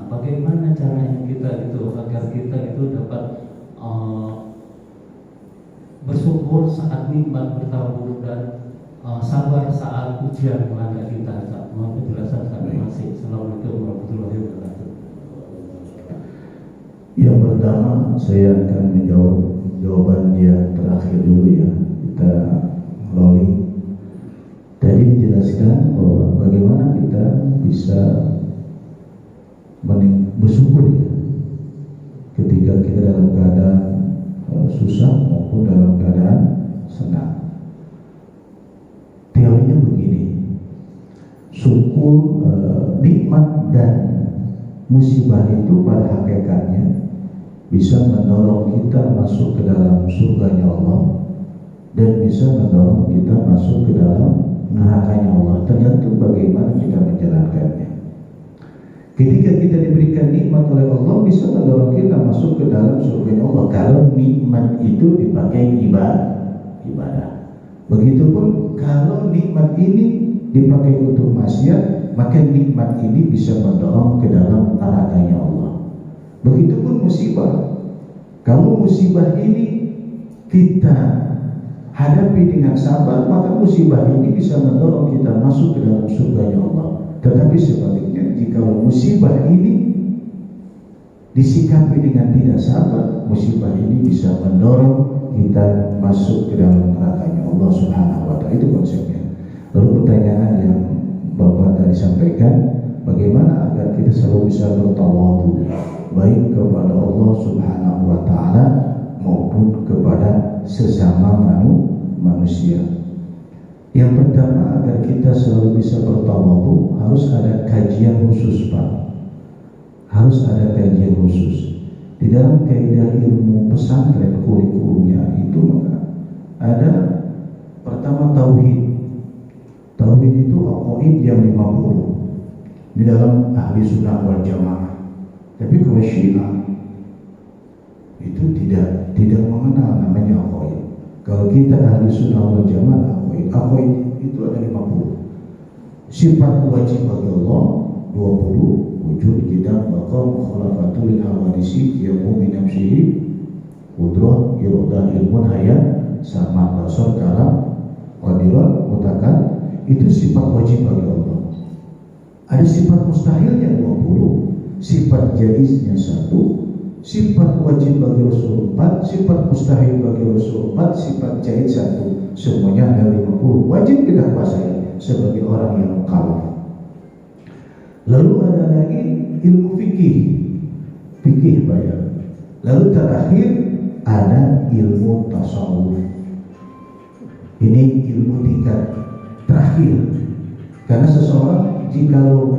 Bagaimana caranya kita itu agar kita itu dapat bersyukur saat nikmat bertabur dan sabar saat ujian melanda kita. Mohon penjelasan sampai masih. Assalamualaikum warahmatullahi wabarakatuh. Yang pertama saya akan menjawab jawaban yang terakhir dulu ya. Kita lalui. Tadi dijelaskan bahwa bagaimana kita bisa bersyukur ya ketika kita dalam keadaan susah maupun dalam keadaan senang. Teorinya begini, syukur nikmat dan musibah itu pada hakikatnya bisa mendorong kita masuk ke dalam surganya Allah dan bisa mendorong kita masuk ke dalam nerakanya Allah, tergantung bagaimana kita menjalankannya. Ketika kita diberikan nikmat oleh Allah, bisa mendorong kita masuk ke dalam surga Allah kalau nikmat itu dipakai ibadah. Begitupun kalau nikmat ini dipakai untuk maksiat, maka nikmat ini bisa mendorong ke dalam nerakanya Allah. Begitupun musibah. Kalau musibah ini kita hadapi dengan sabar, maka musibah ini bisa mendorong kita masuk ke dalam surganya Allah. Tetapi sebaliknya, jika musibah ini disikapi dengan tidak sabar, musibah ini bisa mendorong kita masuk ke dalam nerakanya Allah Subhanahu wa Ta'ala. Itu konsepnya. Lalu pertanyaan yang Bapak tadi sampaikan, bagaimana agar kita selalu bisa bertawadhu baik kepada Allah Subhanahu wa Ta'ala maupun kepada sesama manusia. Yang pertama, agar kita selalu bisa bertawadhu harus ada kajian khusus Pak. Harus ada kajian khusus. Di dalam kaidah ilmu pesantren kurikulumnya itu maka ada pertama tauhid. Tauhid itu aqaid yang 50 di dalam ahli sunnah wal jamaah. Tapi kalau Syiah itu tidak mengenal namanya aqaid. Kalau kita ahli sunnah wal jamaah, aqaid itu ada 50. Sifat wajib bagi Allah 20, wujud, kitab, maqam, khulafatul hawadisi, yamu min nafsihi, qudrah, iradah, ilmun, hayat, sama, basar, kalam, qadirat, mutakan. Itu sifat wajib bagi Allah. Ada sifat mustahilnya 20, sifat jaiznya 1, sifat wajib bagi Rasul 4, sifat mustahil bagi Rasul 4, sifat jaiz 1. Semuanya ada 50. Wajib kita kuasai sebagai orang yang kalam. Lalu ada lagi ilmu fikih bayar. Lalu terakhir ada ilmu tasawuf. Ini ilmu tingkat terakhir. Karena seseorang jikalau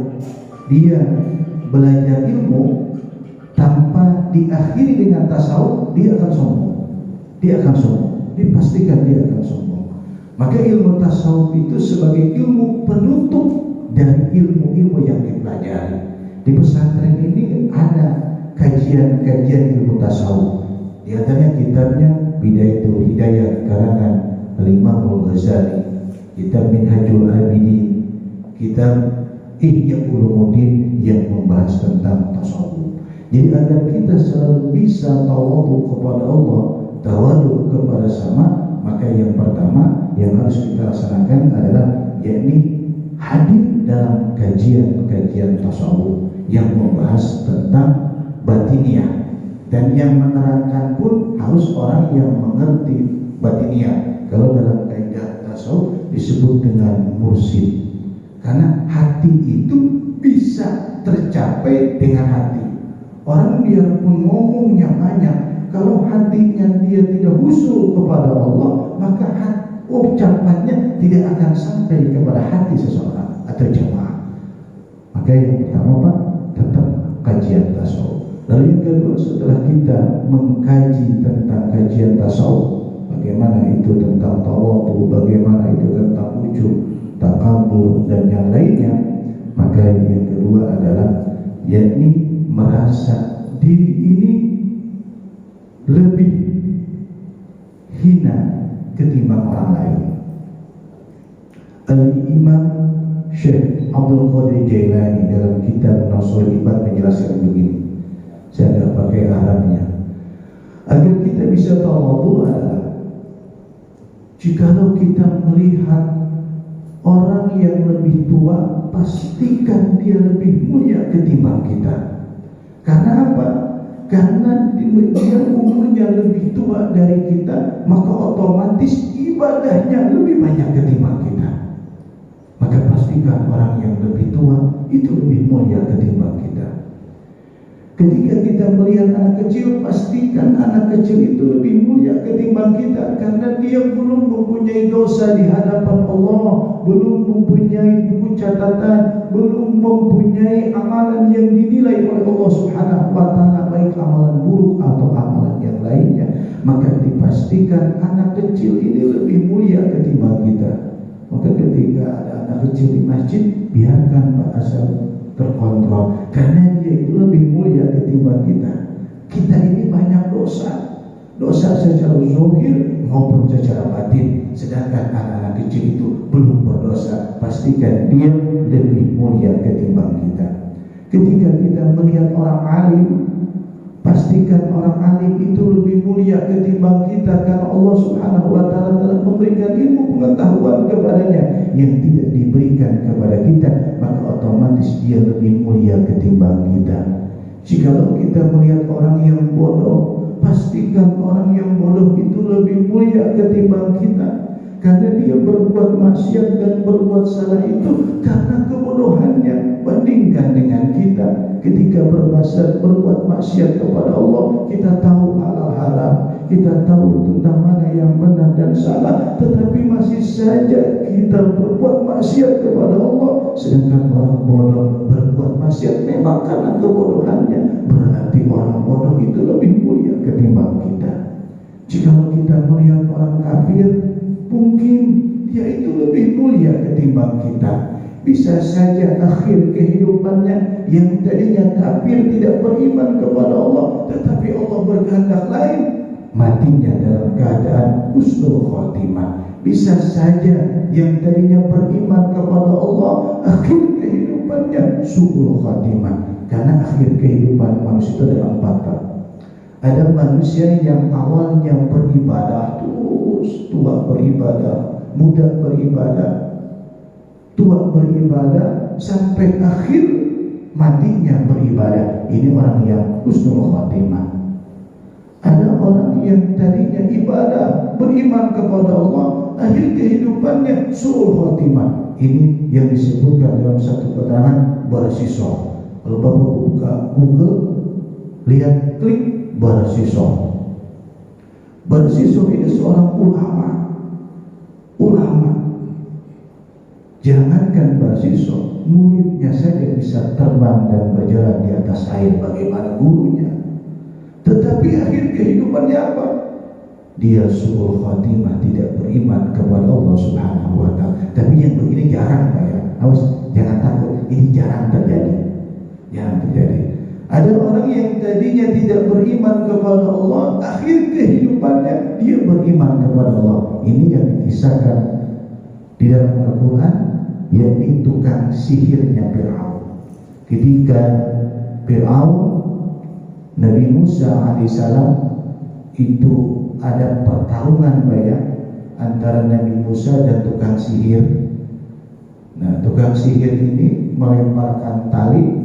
dia belajar ilmu tanpa diakhiri dengan tasawuf, dia akan sombong. Dipastikan dia akan sombong. Maka ilmu tasawuf itu sebagai ilmu penutup dari ilmu-ilmu yang dipelajari. Di pesantren ini ada kajian-kajian ilmu tasawuf. Di antaranya kitabnya Bidayatul Hidayah karangan Imam Al-Ghazali, kitab Minhajul Abidin, kitab Ihya Ulumuddin yang membahas tentang tasawuf. Jadi agar kita selalu bisa tawadhu kepada Allah, tawadhu kepada sama, maka yang pertama yang harus kita laksanakan adalah yakni hadir dalam kajian-kajian tasawuf yang membahas tentang batiniah, dan yang menerangkan pun harus orang yang mengerti batiniah. Kalau dalam kaidah tasawuf disebut dengan mursyid, karena hati itu bisa tercapai dengan hati. Orang biarpun ngomongnya banyak, kalau hatinya dia tidak husul kepada Allah, maka ucapannya tidak akan sampai kepada hati seseorang atau jamaah. Maka yang pertama Pak, tetap kajian tasawuf. Lalu yang kedua, setelah kita mengkaji tentang kajian tasawuf, bagaimana itu tentang tawadhu, bagaimana itu tentang ujub, takabur dan yang lainnya, maka yang kedua adalah yakni merasa diri ini lebih hina ketimbang orang lain. Al-Imam Syekh Abdul Qadir Jailani dalam kitab Nasrul Ibad menjelaskan begini, saya tidak pakai Arabnya. Agar kita bisa tawadhu adalah jikalau kita melihat orang yang lebih tua, pastikan dia lebih mulia ketimbang kita. Karena apa? Karena dia umurnya lebih tua dari kita, maka otomatis ibadahnya lebih banyak ketimbang kita. Maka pastikan orang yang lebih tua itu lebih mulia ketimbang kita. Ketika kita melihat anak kecil, pastikan anak kecil itu lebih mulia ketimbang kita, karena dia belum mempunyai dosa di hadapan Allah, belum mempunyai buku catatan, belum mempunyai amalan yang dinilai oleh Allah Subhanahu wa Ta'ala, baik amalan buruk atau amalan yang lainnya. Maka dipastikan anak kecil ini lebih mulia ketimbang kita. Maka ketika ada anak kecil di masjid, biarkan Pak asal terkontrol, karena dia itu lebih mulia ketimbang kita. Kita ini banyak dosa secara zahir maupun secara batin, sedangkan anak-anak kecil itu belum berdosa. Pastikan dia lebih mulia ketimbang kita. Ketika kita melihat orang alim, pastikan orang alim itu lebih mulia ketimbang kita, karena Allah Subhanahu wa Ta'ala telah memberikan ilmu pengetahuan kepadanya yang tidak diberikan kepada kita, maka otomatis dia lebih mulia ketimbang kita. Jikalau kita melihat orang yang bodoh, pastikan orang yang bodoh itu lebih mulia ketimbang kita, karena dia berbuat maksiat dan berbuat salah itu karena kebodohannya. Bandingkan dengan kita, ketika berbuat maksiat kepada Allah, kita tahu halal haram, kita tahu tentang mana yang benar dan salah, tetapi masih saja kita berbuat maksiat kepada Allah. Sedangkan orang bodoh berbuat maksiat memang karena kebodohannya, berarti orang bodoh itu lebih mulia ketimbang kita. Jika kita melihat orang kafir, mungkin dia itu lebih mulia ketimbang kita. Bisa saja akhir kehidupannya yang tadinya kafir, tidak beriman kepada Allah, tetapi Allah berkehendak lain, matinya dalam keadaan husnul khotimah. Bisa saja yang tadinya beriman kepada Allah, akhir kehidupannya su'ul khotimah. Karena akhir kehidupan manusia itu ada 4 tahap. Ada manusia yang awalnya beribadah terus, tua beribadah, muda beribadah, tua beribadah, sampai akhir matinya beribadah. Ini orang yang husnul khotimah. Ada orang yang tadinya ibadah, beriman kepada Allah, akhir kehidupannya su'ul khotimah. Ini yang disebutkan dalam satu keterangan barasiso. Kalau Bapak buka Google, lihat, klik barasiso. Barasiso ini seorang ulama. Jangankan barasiso, muridnya saja bisa terbang dan berjalan di atas air bagaimana gurunya. Tetapi akhir kehidupannya apa? Dia su'ul khotimah, tidak beriman kepada Allah Subhanahu wa Ta'ala. Tapi yang begini jarang Pak ya. Awas, jangan takut, ini jarang terjadi. Ada orang yang tadinya tidak beriman kepada Allah, akhir kehidupannya dia beriman kepada Allah. Ini yang dikisahkan di dalam Al-Quran, yakni tukang sihirnya Fir'aun. Ketika Fir'aun Nabi Musa alaihissalam itu ada pertarungan antara Nabi Musa dan tukang sihir. Nah, tukang sihir ini melemparkan tali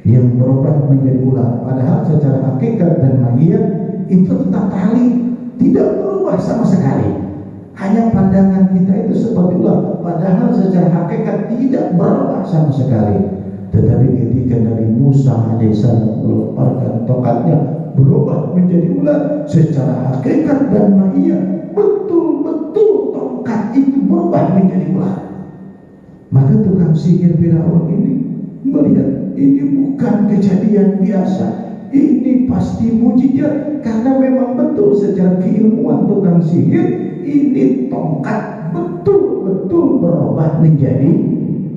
yang berubah menjadi ular, padahal secara hakikat dan mahiyat itu tetap tali, tidak berubah sama sekali. Hanya pandangan kita itu seperti ular, padahal secara hakikat tidak berubah sama sekali. Tetapi ketika Nabi Musa alaihissalam melemparkan tongkatnya, berubah menjadi ular, secara hakikat dan mahiyat betul-betul tongkat itu berubah menjadi ular. Maka tukang sihir Firaun ini melihat ini bukan kejadian biasa, ini pasti mujizat, karena memang betul secara keilmuan tukang sihir ini tongkat betul-betul berubah menjadi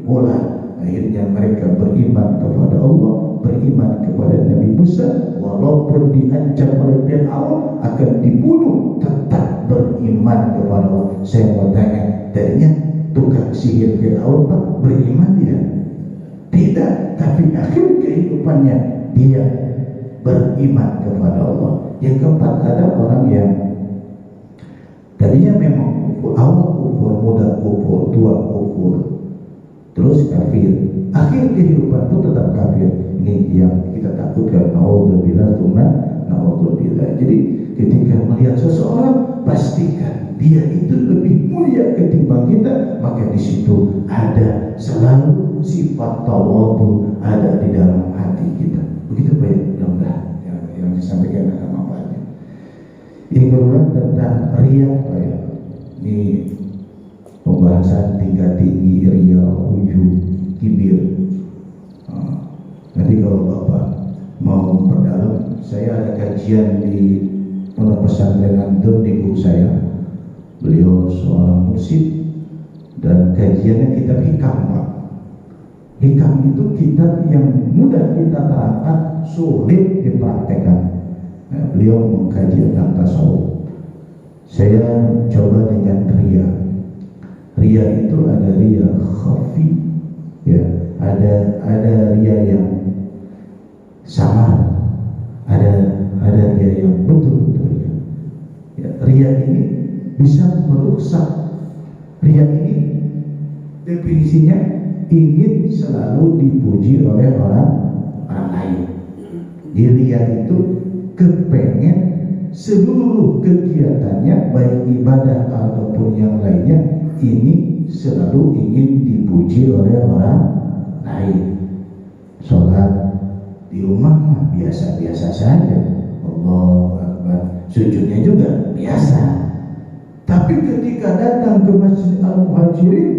ular. Akhirnya mereka beriman kepada Allah, beriman kepada Nabi Musa, walaupun diancam oleh Firaun akan dibunuh, tetap beriman kepada Allah. Saya mau tanya, tadinya tukang sihir Firaun beriman tidak? Tidak, tapi akhir kehidupannya dia beriman kepada Allah. Yang keempat, ada orang yang tadinya memang kufur, awal kufur, muda kufur, tua kufur, terus kafir, akhir kehidupan pun tetap kafir. Ini yang kita takutkan. Naudzubillah, naudzubillah. Jadi ketika melihat seseorang, pastikan dia itu lebih mulia ketimbang kita, maka di situ ada selalu sifat tawadhu ada di dalam hati kita. Begitu Pak ya, mudah-mudahan yang disampaikan ada manfaatnya. Yang kedua tentang riya Pak ya. Ini pembahasan tingkat tinggi, riya, ujub, kibir. Nanti kalau Bapak mau perdalam, saya ada kajian di Pondok Pesantren Antum di guru saya. Beliau seorang mursyid dan kajiannya kitab hikam Pak. Hikam itu kitab yang mudah kita terangkan, sulit dipraktekkan. Nah, beliau mengkaji tentang tasawuf. Saya coba dengan riya. Riya itu ada riya khafi, ya, ada riya yang samar, ada riya yang betul-betul ya. Riya ini bisa merusak. Riya ini definisinya ingin selalu dipuji oleh orang lain. Di riya itu kepengen seluruh kegiatannya, baik ibadah ataupun yang lainnya, ini selalu ingin dipuji oleh orang lain. Sholat di rumah mah biasa-biasa saja, Allahu Akbar, sujudnya juga biasa. Tapi ketika datang ke Masjid Al-Muhajirin,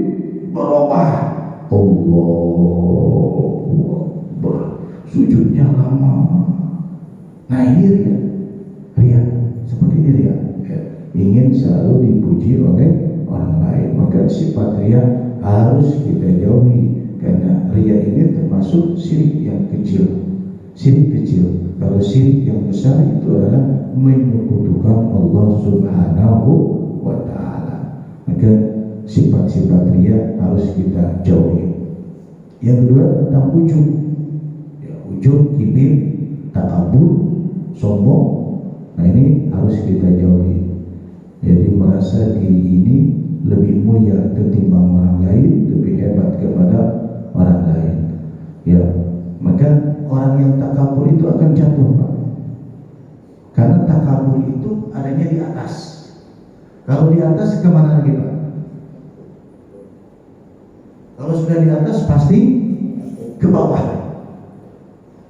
berubah. Allahu Akbar, sujudnya lama. Nah ini riya, seperti ini riya, ingin selalu dipuji oleh orang lain. Maka sifat riya harus kita jauhi, karena riya ini termasuk syirik yang kecil. Syirik kecil. Kalau syirik yang besar itu adalah menyekutukan Allah Subhanahu wa ta'ala. Maka sifat-sifat riya harus kita jauhi. Yang kedua tentang ujub, ya, ujub, kibir, takabur, sombong. Nah ini harus kita jauhi. Jadi merasa diri ini lebih mulia ketimbang orang lain, lebih hebat kepada orang lain. Ya, maka orang yang takabur itu akan jatuh Pak. Karena takabur itu adanya di atas. Kalau di atas kemana lagi Pak? Kalau sudah di atas pasti ke bawah.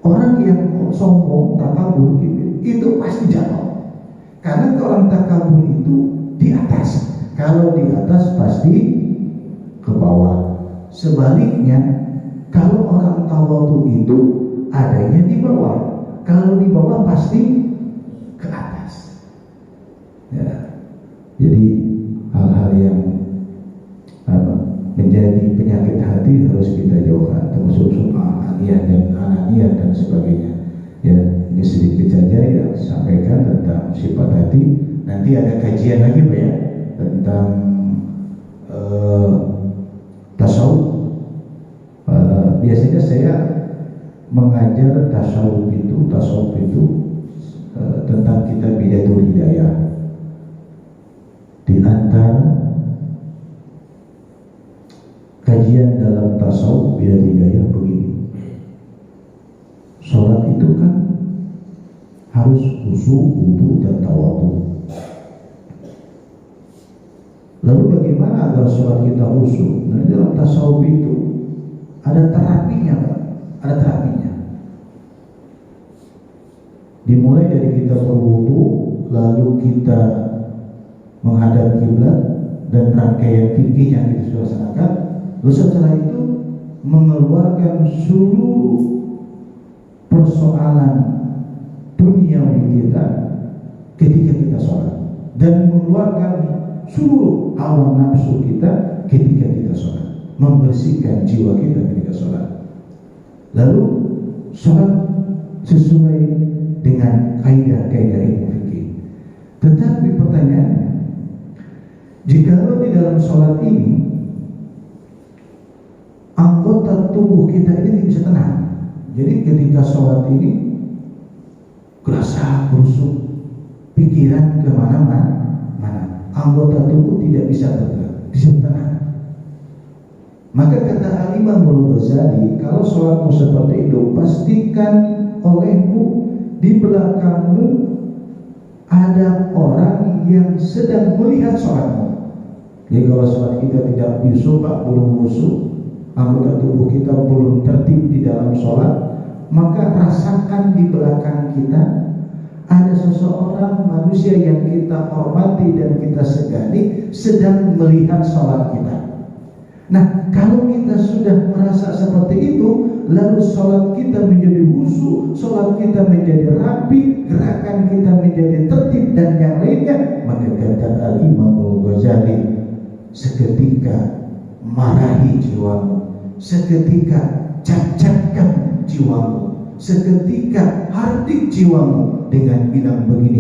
Orang yang sombong, takabur itu pasti jatuh. Karena orang takabur itu di atas. Kalau di atas pasti ke bawah. Sebaliknya, kalau orang tawadhu itu adanya di bawah. Kalau di bawah pasti ke atas. Ya. Jadi hal-hal yang menjadi penyakit hati harus kita jauhkan, termasuk ananiah dan sebagainya. Ya, ini sedikit saja yang sampaikan tentang sifat hati. Nanti ada kajian lagi Pak ya tentang tasawuf. Biasanya saya mengajar tasawuf itu tasawuf itu tentang kita Bidayatul Hidayah. Di antara kajian dalam tasawuf Bidayatul Hidayah begini, sholat itu kan harus khusyuk, wudu dan tawadhu. Lalu bagaimana agar sholat kita khusyuk? Nah, dalam tasawuf itu ada terapinya, Pak. Ada terapinya. Dimulai dari kita berwudu, lalu kita menghadap kiblat dan rangkaian fikih yang kita sudah laksanakan. Lalu setelah itu mengeluarkan seluruh persoalan duniawi kita ketika kita sholat, dan mengeluarkan seluruh hawa nafsu kita ketika kita sholat, membersihkan jiwa kita ketika sholat. Lalu sholat sesuai dengan kaidah-kaidah ilmu fikih. Tetapi pertanyaannya, jikalau di dalam sholat ini anggota tubuh kita ini bisa tenang, jadi ketika sholat ini gerasa gerusuk, pikiran kemana-mana, anggota tubuh tidak bisa bergerak, bisa tenang. Maka kata Al-Imam Al-Ghazali, kalau sholatmu seperti itu, pastikan olehmu di belakangmu ada orang yang sedang melihat sholatmu. Jadi kalau sholat kita tidak khusyuk, belum khusyuk, anggota tubuh kita belum tertib di dalam sholat, maka rasakan di belakang kita ada seseorang manusia yang kita hormati dan kita segani sedang melihat sholat kita. Nah, kalau kita sudah merasa seperti itu, lalu sholat kita menjadi khusyuk, sholat kita menjadi rapi, gerakan kita menjadi tertib dan yang lainnya, maka kata Al-Imam Al-Ghazali, seketika marahi jiwamu, seketika cacatkan jiwamu, seketika hardik jiwamu dengan bilang begini,